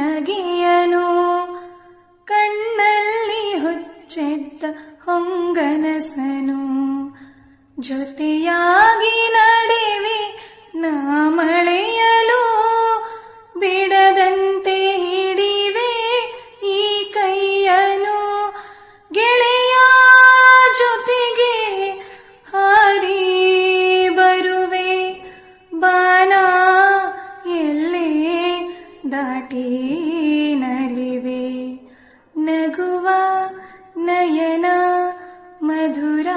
ನಗೆಯನು ಕಣ್ಣಲ್ಲಿ ಹುಚ್ಚೆದ್ದ ಹೊಂಗನಸನು ಜೊತೆಯಾಗಿ ನಡೆವೆ ನಾ ಮಳೆಯಲು ಬಿಡದಂತೆ ಹಿಡಿವೆ ಈ ಕೈಯನು ಗೆಳೆಯ ಜೊತೆಗೆ ಹಾರಿ ಬರುವೆ ಬಾನ ಎಲ್ಲೇ ದಾಟಿ ನಲಿವೆ ನಗುವ ನಯನ ಮಧುರ